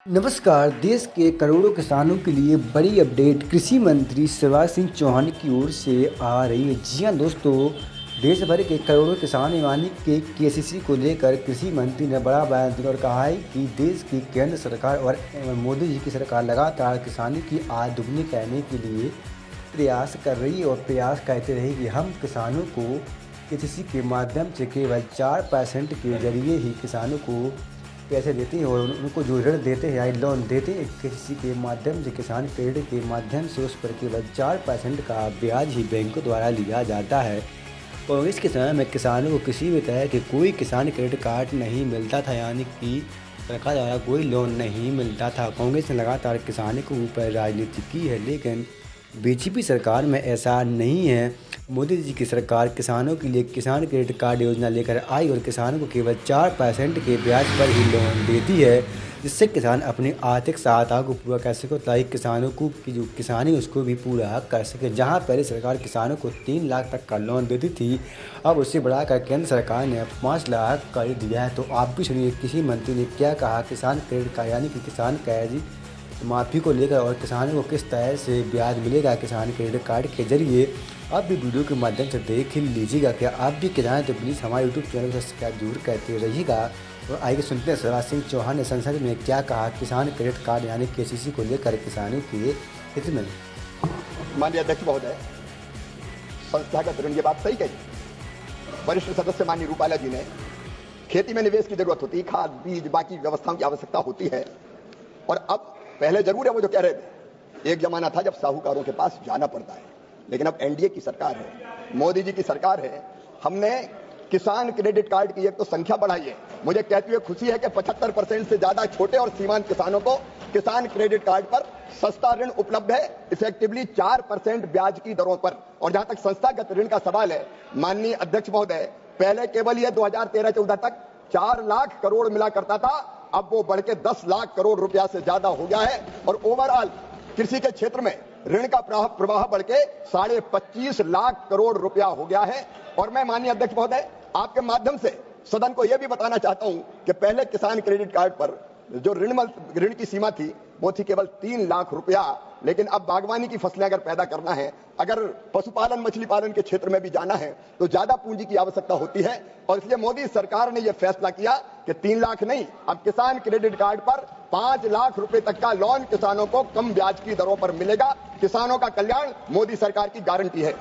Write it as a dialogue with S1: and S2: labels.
S1: नमस्कार। देश के करोड़ों किसानों के लिए बड़ी अपडेट कृषि मंत्री शिवराज सिंह चौहान की ओर से आ रही है। जी हां दोस्तों, देश भर के करोड़ों किसान यानी के केसीसी को लेकर कृषि मंत्री ने बड़ा बयान दिया और कहा है कि देश की केंद्र सरकार और मोदी जी की सरकार लगातार किसानी की आय दुगनी करने के लिए प्रयास कर रही है और प्रयास करते रही कि हम किसानों को केसीसी के माध्यम से केवल 4% के जरिए ही किसानों को पैसे देते हैं और उनको जो ऋण देते हैं या लोन देते हैं किसी के माध्यम से किसान क्रेडिट के माध्यम से उस पर केवल 4% का ब्याज ही बैंकों द्वारा लिया जाता है। कांग्रेस के समय में किसानों को किसी भी तरह के कोई किसान क्रेडिट कार्ड नहीं मिलता था, यानी कि सरकार द्वारा कोई लोन नहीं मिलता था। कांग्रेस ने लगातार किसानों के ऊपर राजनीति की है, लेकिन बीजेपी सरकार में ऐसा नहीं है। मोदी जी की सरकार किसानों के लिए किसान क्रेडिट कार्ड योजना लेकर आई और किसानों को केवल 4% के ब्याज पर ही लोन देती है, जिससे किसान अपनी आर्थिक सहायता को पूरा कर सके, ताकि किसानों को की जो किसानी उसको भी पूरा कर सके। जहां पहले सरकार किसानों को 3 लाख तक का लोन देती थी, अब उससे बढ़ाकर केंद्र सरकार ने 5 लाख कर दिया है। तो आप भी सुनिए कृषि मंत्री ने क्या कहा किसान क्रेडिट कार्ड यानी कि किसान कर्ज माफ़ी को लेकर और किसानों को किस तरह से ब्याज मिलेगा किसान क्रेडिट कार्ड के जरिए। आप भी वीडियो के माध्यम से देख लीजिएगा। क्या आप भी किसान तो प्लीज़ हमारे यूट्यूब चैनल को सब्सक्राइब जरूर करते रहिएगा। और आइए सुनते हैं शिवराज सिंह चौहान ने संसद में क्या कहा किसान क्रेडिट कार्ड यानी केसीसी को लेकर किसानों के हित में।
S2: माननीय अध्यक्ष महोदय, संस्थागत ऋण की बात सही कही। वरिष्ठ सदस्य माननीय रूपाला जी ने खेती में निवेश की जरूरत होती है, खाद बीज बाकी व्यवस्थाओं की आवश्यकता होती है। और अब पहले जरूर है वो जो कह रहे थे, एक जमाना था जब साहूकारों के पास जाना पड़ता है, लेकिन अब एनडीए की सरकार है, मोदी जी की सरकार है। हमने किसान क्रेडिट कार्ड की एक तो संख्या बढ़ाई है। मुझे कहते हुए खुशी है कि 75% से ज्यादा छोटे और सीमांत किसानों को किसान क्रेडिट कार्ड पर सस्ता ऋण उपलब्ध है, इफेक्टिवली 4% ब्याज की दरों पर। और जहां तक संस्थागत ऋण का सवाल है, माननीय अध्यक्ष महोदय, पहले केवल यह 2013-14 तक 4 लाख करोड़ मिला करता था, अब वो बढ़ के 10 लाख करोड़ रुपया से ज्यादा हो गया है। और ओवरऑल कृषि के क्षेत्र में ऋण का प्रवाह बढ़ के 25.5 लाख करोड़ रुपया हो गया है। और मैं माननीय अध्यक्ष महोदय आपके माध्यम से सदन को यह भी बताना चाहता हूं कि पहले किसान क्रेडिट कार्ड पर जो ऋण की सीमा थी वो थी केवल 3 लाख रुपया, लेकिन अब बागवानी की फसलें अगर पैदा करना है, अगर पशुपालन मछली पालन के क्षेत्र में भी जाना है तो ज्यादा पूंजी की आवश्यकता होती है। और इसलिए मोदी सरकार ने यह फैसला किया कि 3 लाख नहीं, अब किसान क्रेडिट कार्ड पर 5 लाख रुपए तक का लोन किसानों को कम ब्याज की दरों पर मिलेगा। किसानों का कल्याण मोदी सरकार की गारंटी है।